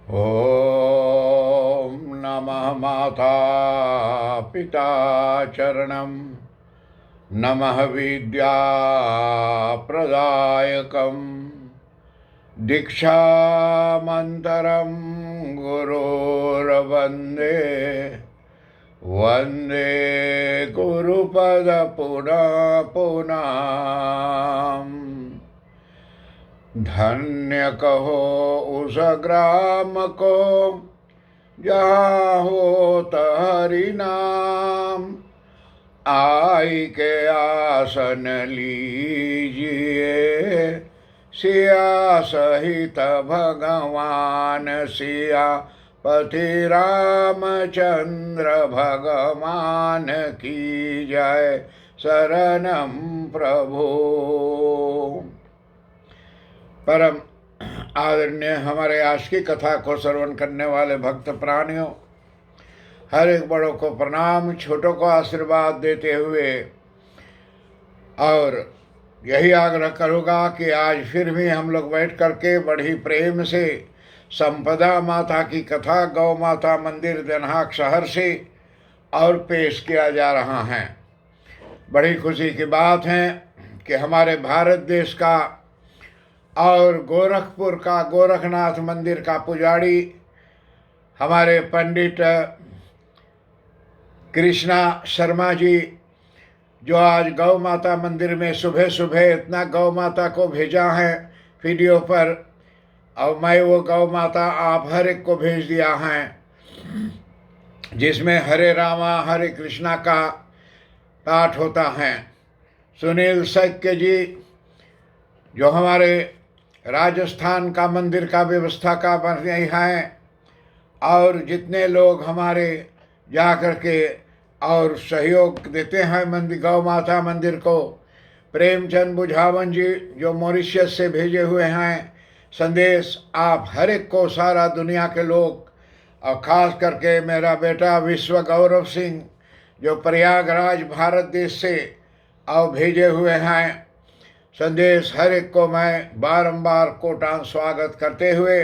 ॐ नमः माता पिता चरणं नमः विद्याप्रदायकं दीक्षामन्तरं गुरोर्वन्दे वन्दे गुरुपद पुनः पुनः। धन्य कहो उस ग्राम को जहाँ होत हरि नाम, आई के आसन लीजिए सिया सहित भगवान सिया पति रामचंद्र भगवान की जय। शरणम प्रभु। परम आदरणीय हमारे आज की कथा को श्रवण करने वाले भक्त प्राणियों, हर एक बड़ों को प्रणाम, छोटों को आशीर्वाद देते हुए और यही आग्रह करूँगा कि आज फिर भी हम लोग बैठ करके बड़ी प्रेम से संपदा माता की कथा गौ माता मंदिर देनहाक शहर से और पेश किया जा रहा है। बड़ी खुशी की बात है कि हमारे भारत देश का और गोरखपुर का गोरखनाथ मंदिर का पुजारी हमारे पंडित कृष्णा शर्मा जी, जो आज गौ माता मंदिर में सुबह सुबह इतना गौ माता को भेजा है वीडियो पर, और मैं वो गौ माता आप हर एक को भेज दिया है, जिसमें हरे रामा हरे कृष्णा का पाठ होता है। सुनील सैक्य जी, जो हमारे राजस्थान का मंदिर का व्यवस्था का बन रही हैं, और जितने लोग हमारे जा कर के और सहयोग देते हैं मंदिर गौ माता मंदिर को, प्रेमचंद बुझावन जी जो मॉरिशस से भेजे हुए हैं संदेश, आप हर एक को, सारा दुनिया के लोग, और ख़ास करके मेरा बेटा विश्व गौरव सिंह जो प्रयागराज भारत देश से और भेजे हुए हैं संदेश, हर एक को मैं बारंबार कोटान स्वागत करते हुए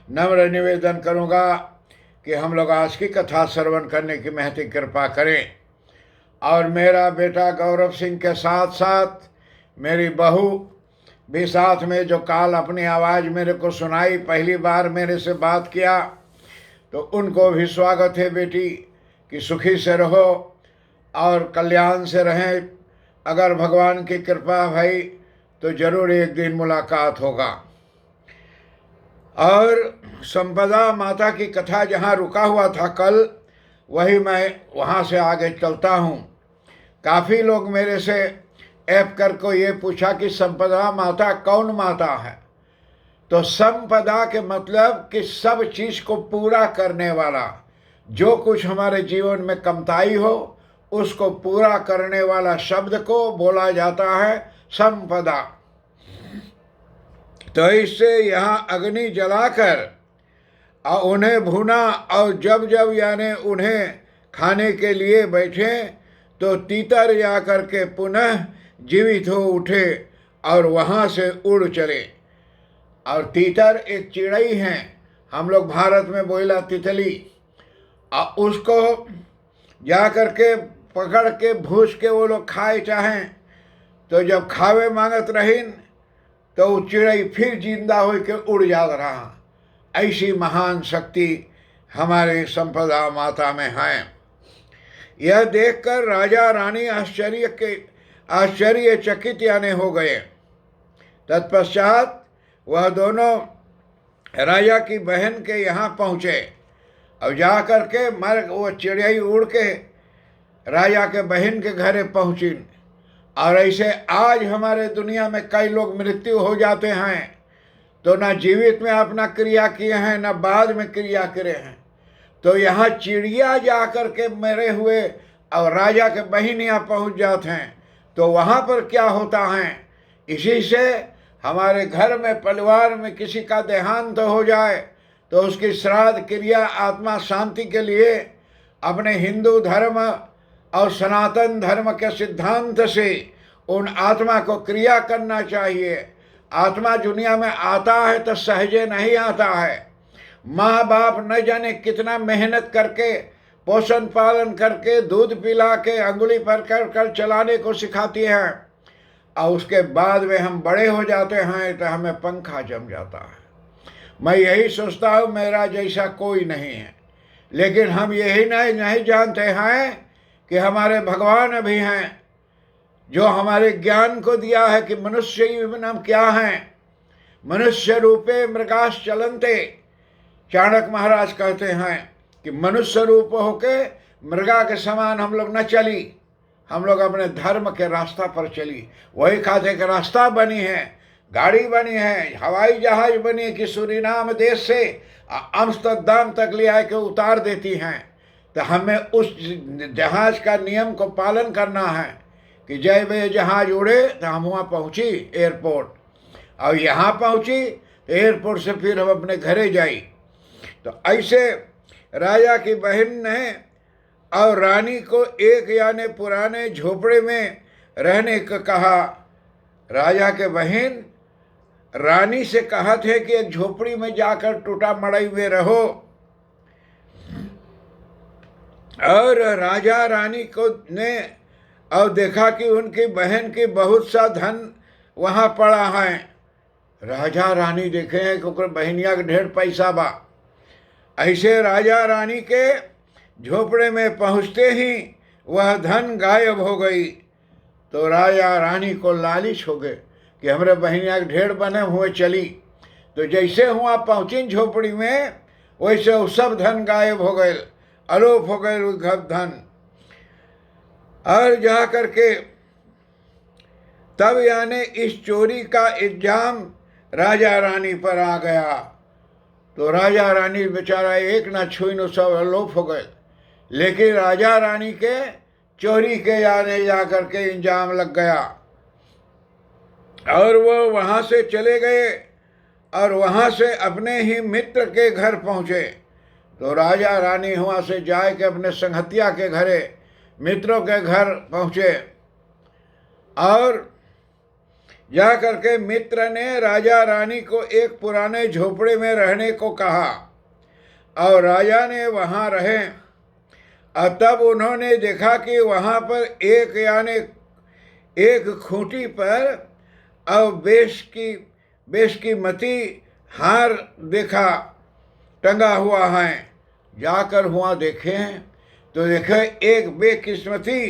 नम्र निवेदन करूंगा कि हम लोग आज की कथा श्रवण करने की महती कृपा करें। और मेरा बेटा गौरव सिंह के साथ साथ मेरी बहू भी साथ में, जो काल अपनी आवाज़ मेरे को सुनाई, पहली बार मेरे से बात किया, तो उनको भी स्वागत है बेटी कि सुखी से रहो और कल्याण से रहें। अगर भगवान की कृपा भाई तो जरूर एक दिन मुलाकात होगा। और संपदा माता की कथा जहाँ रुका हुआ था कल, वही मैं वहाँ से आगे चलता हूँ। काफ़ी लोग मेरे से ऐप करके ये पूछा कि संपदा माता कौन माता है। तो संपदा के मतलब कि सब चीज़ को पूरा करने वाला, जो कुछ हमारे जीवन में कमताई हो उसको पूरा करने वाला शब्द को बोला जाता है संपदा। तो इससे यहाँ अग्नि जलाकर और उन्हें भुना, और जब जब यानी उन्हें खाने के लिए बैठे तो तीतर जा कर के पुनः जीवित हो उठे और वहाँ से उड़ चले। और तीतर एक चिड़ई है, हम लोग भारत में बोला तितली, और उसको जा कर के पकड़ के भूस के वो लोग खाए चाहें, तो जब खावे मांगत रहीन तो वो चिड़ई फिर जिंदा हो के उड़ जा रहा। ऐसी महान शक्ति हमारे संपदा माता में है। यह देखकर राजा रानी आश्चर्यचकित यानी हो गए। तत्पश्चात वह दोनों राजा की बहन के यहाँ पहुँचे और जा कर के वो चिड़िया उड़ के राजा के बहन के घरे पहुँची। और ऐसे आज हमारे दुनिया में कई लोग मृत्यु हो जाते हैं, तो ना जीवित में अपना क्रिया किए हैं ना बाद में क्रिया करे हैं, तो यहाँ चिड़िया जा कर के मरे हुए और राजा के बहन यहाँ पहुँच जाते हैं। तो वहाँ पर क्या होता है, इसी से हमारे घर में परिवार में किसी का देहांत हो जाए तो उसकी श्राद्ध क्रिया आत्मा शांति के लिए अपने हिंदू धर्म और सनातन धर्म के सिद्धांत से उन आत्मा को क्रिया करना चाहिए। आत्मा दुनिया में आता है तो सहजे नहीं आता है, माँ बाप न जाने कितना मेहनत करके पोषण पालन करके दूध पिला के अंगुली पर कर कर चलाने को सिखाती हैं, और उसके बाद में हम बड़े हो जाते हैं तो हमें पंखा जम जाता है। मैं यही सोचता हूँ मेरा जैसा कोई नहीं है, लेकिन हम यही नहीं जानते हैं कि हमारे भगवान भी हैं जो हमारे ज्ञान को दिया है कि मनुष्य जीवन क्या हैं। मनुष्य रूपे मृगास चलन्ते, चाणक्य महाराज कहते हैं कि मनुष्य रूप होके मृगा के समान हम लोग न चली, हम लोग अपने धर्म के रास्ता पर चली। वही खाते का रास्ता बनी है, गाड़ी बनी है, हवाई जहाज बनी कि सूरीनाम देश से अम्स्टरडम तक ले आके उतार देती हैं। तो हमें उस जहाज का नियम को पालन करना है कि जय वे जहाज उड़े तो हम वहाँ पहुँची एयरपोर्ट, और यहाँ पहुँची तो एयरपोर्ट से फिर हम अपने घरे जाई। तो ऐसे राजा की बहन ने और रानी को एक यानी पुराने झोपड़े में रहने को कहा। राजा के बहन रानी से कहा थे कि एक झोपड़ी में जाकर टूटा मड़ई में रहो, और राजा रानी को ने और देखा कि उनकी बहन की बहुत सा धन वहाँ पड़ा है। राजा रानी देखे हैं क्योंकि बहनिया के ढेर पैसा बा। ऐसे राजा रानी के झोपड़े में पहुँचते ही वह धन गायब हो गई। तो राजा रानी को लालच हो गए कि हमारे बहनिया के ढेर बने हुए चली। तो जैसे हुआ पहुँची झोपड़ी में, वैसे वो सब धन गायब हो गए, अलोप हो गए धन। और जा करके तब यानी इस चोरी का इल्जाम राजा रानी पर आ गया। तो राजा रानी बेचारा एक ना छुई न सब अलोप हो गए। लेकिन राजा रानी के चोरी के यानी जा करके इल्जाम लग गया, और वो वहाँ से चले गए और वहाँ से अपने ही मित्र के घर पहुँचे। तो राजा रानी वहाँ से जाए के अपने संगतिया के घरे मित्रों के घर पहुँचे, और जा करके मित्र ने राजा रानी को एक पुराने झोपड़े में रहने को कहा, और राजा ने वहाँ रहे। और तब उन्होंने देखा कि वहाँ पर एक यानी एक खूंटी पर और बेश की मती हार देखा टंगा हुआ है। जाकर हुआ देखे तो देखे एक बेकिस्मती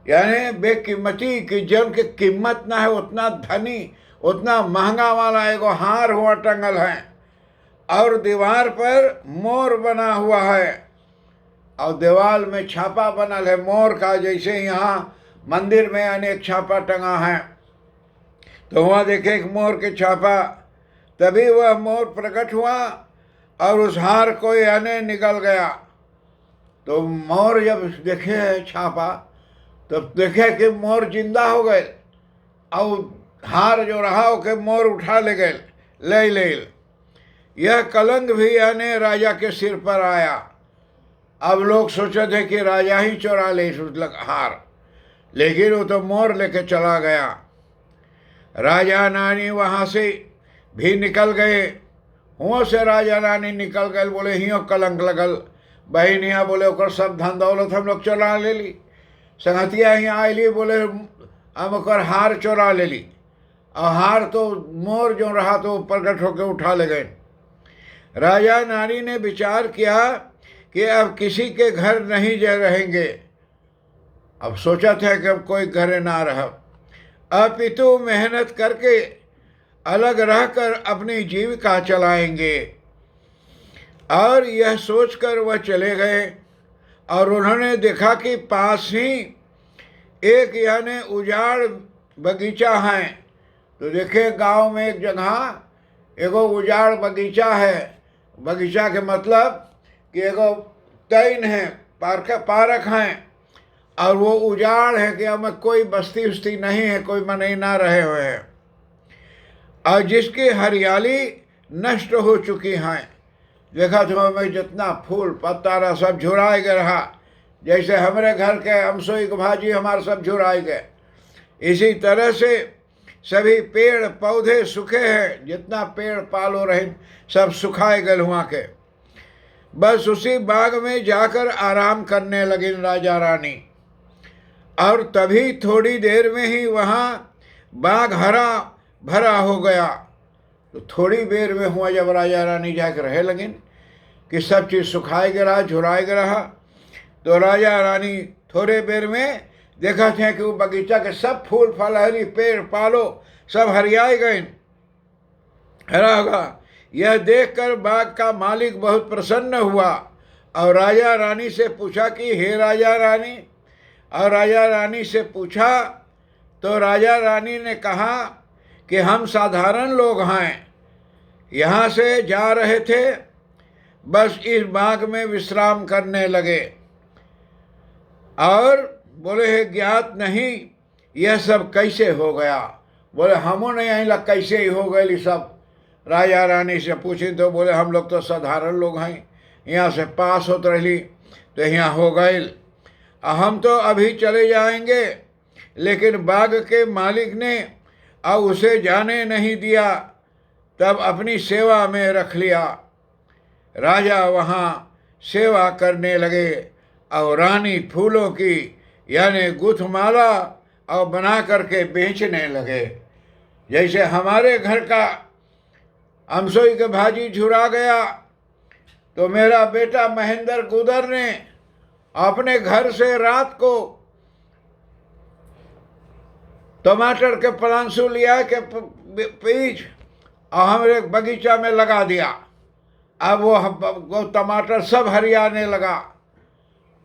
यानी बेकीमती कि जन की कीमत ना है उतना धनी उतना महंगा वाला एगो हार हुआ टंगल है, और दीवार पर मोर बना हुआ है, और दीवार में छापा बनल है मोर का, जैसे यहाँ मंदिर में अनेक छापा टंगा है। तो वहाँ देखे एक मोर के छापा, तभी वह मोर प्रकट हुआ और उस हार को यानी निकल गया। तो मोर जब देखे छापा तो देखे कि मोर जिंदा हो गए, और हार जो रहा हो के मोर उठा ले गए ले। यह कलंक भी यानी राजा के सिर पर आया। अब लोग सोचे थे कि राजा ही चुरा ले हार, लेकिन वो तो मोर लेके चला गया। राजा रानी वहाँ से भी निकल गए। हुओं से राजा रानी निकल गए, बोले हियो कलंक लगल। बहनिया बोले ओकर सब धन दौलत हम लोग चुरा ले ली। संगतिया यहाँ आयली बोले हम ओकर हार चुरा ले ली, और हार तो मोर जो रहा तो प्रकट होकर उठा ले गए। राजा रानी ने विचार किया कि अब किसी के घर नहीं जा रहेंगे। अब सोचा था कि अब कोई घर ना रहा, अपितु मेहनत करके अलग रहकर अपनी जीविका चलाएंगे। और यह सोचकर वह चले गए, और उन्होंने देखा कि पास ही एक यानी उजाड़ बगीचा है। तो देखे गांव में एक जगह एगो उजाड़ बगीचा है। बगीचा के मतलब कि एगो तैन है, पार्क हैं, और वो उजाड़ है कि अब कोई बस्ती उस्ती नहीं है, कोई मनई ना रहे हुए हैं, और जिसकी हरियाली नष्ट हो चुकी हैं। देखा तो हमें जितना फूल पत्ता रहा सब झुराए गए रहा, जैसे हमारे घर के हमसोई के भाजी हमारे सब झुराए गए। इसी तरह से सभी पेड़ पौधे सूखे हैं, जितना पेड़ पालो रहे सब सुखाए गए वहाँ के। बस उसी बाग में जाकर आराम करने लगे राजा रानी। और तभी थोड़ी देर में ही वहाँ बाग हरा भरा हो गया। तो थोड़ी देर में हुआ जब राजा रानी जाकर रहे लगिन कि सब चीज़ सुखाए गिरा झुराए गिरा। तो राजा रानी थोड़े देर में देखा थे कि वो बगीचा के सब फूल फल हरी पेड़ पालो सब हरियाए गए, हरा होगा। यह देखकर बाग का मालिक बहुत प्रसन्न हुआ और राजा रानी से पूछा कि हे राजा रानी, और राजा रानी से पूछा तो राजा रानी ने कहा कि हम साधारण लोग हैं, यहाँ से जा रहे थे, बस इस बाग में विश्राम करने लगे। और बोले हे ज्ञात नहीं यह सब कैसे हो गया। बोले हमो नहीं यहीं लग कैसे ही हो गए सब। राजा रानी से पूछी तो बोले हम लोग तो साधारण लोग हैं, यहाँ से पास होते रही तो यहाँ हो गए, हम तो अभी चले जाएंगे। लेकिन बाग के मालिक ने अब उसे जाने नहीं दिया, तब अपनी सेवा में रख लिया। राजा वहाँ सेवा करने लगे और रानी फूलों की यानी गुथमाला और बना करके बेचने लगे। जैसे हमारे घर का अमसोई के भाजी झुरा गया तो मेरा बेटा महेंद्र गुदर ने अपने घर से रात को टमाटर के पलांसू लिया के बीज और हमारे बगीचा में लगा दिया। अब वो टमाटर सब हरियाने लगा।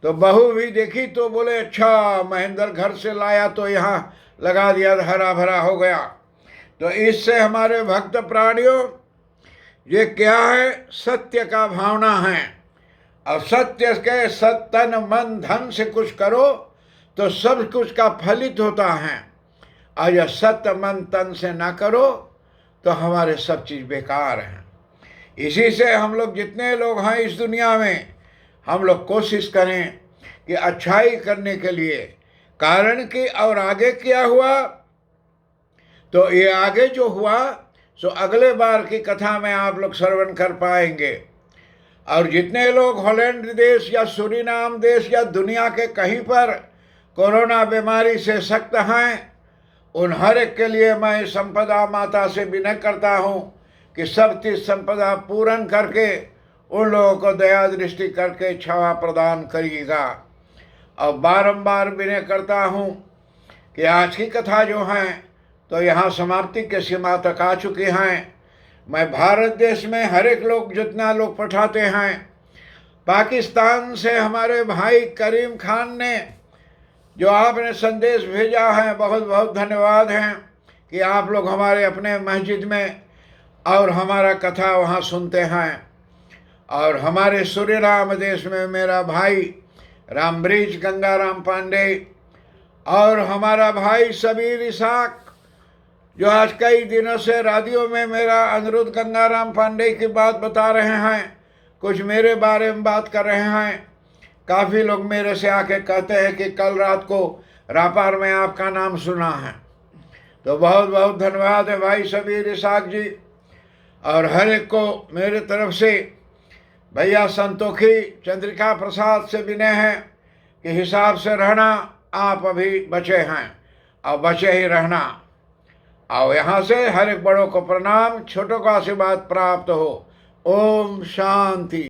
तो बहू भी देखी तो बोले अच्छा महेंद्र घर से लाया तो यहाँ लगा दिया, हरा भरा हो गया। तो इससे हमारे भक्त प्राणियों ये क्या है, सत्य का भावना है। और सत्य के तन मन धन से कुछ करो तो सब कुछ का फलित होता है। और यह सत्य मन तन से ना करो तो हमारे सब चीज़ बेकार हैं। इसी से हम लोग जितने लोग हैं इस दुनिया में, हम लोग कोशिश करें कि अच्छाई करने के लिए। कारण कि और आगे क्या हुआ, तो ये आगे जो हुआ सो अगले बार की कथा में आप लोग श्रवण कर पाएंगे। और जितने लोग हॉलैंड देश या सूरीनाम देश या दुनिया के कहीं पर कोरोना बीमारी से सख्त हैं, उन हर एक के लिए मैं संपदा माता से विनय करता हूँ कि सब चीज़ संपदा पूर्ण करके उन लोगों को दया दृष्टि करके छावा प्रदान करिएगा। और बारंबार विनय करता हूँ कि आज की कथा जो हैं तो यहाँ समाप्ति के सीमा तक आ चुकी हैं। मैं भारत देश में हर एक लोग जितना लोग पठाते हैं, पाकिस्तान से हमारे भाई करीम खान ने जो आपने संदेश भेजा है, बहुत बहुत धन्यवाद हैं कि आप लोग हमारे अपने मस्जिद में और हमारा कथा वहाँ सुनते हैं। और हमारे सूर्यराम देश में मेरा भाई रामब्रिज गंगाराम पांडे और हमारा भाई सबीर इसाक जो आज कई दिनों से रेडियो में मेरा अनिरुद्ध गंगाराम पांडे की बात बता रहे हैं, कुछ मेरे बारे में बात कर रहे हैं। काफ़ी लोग मेरे से आके कहते हैं कि कल रात को रापार में आपका नाम सुना है। तो बहुत बहुत धन्यवाद है भाई सबीर इसाक जी। और हर एक को मेरे तरफ से भैया संतोखी चंद्रिका प्रसाद से विनय है कि हिसाब से रहना, आप अभी बचे हैं और बचे ही रहना। और यहाँ से हर एक बड़ों को प्रणाम, छोटों को आशीर्वाद प्राप्त हो। ओम शांति।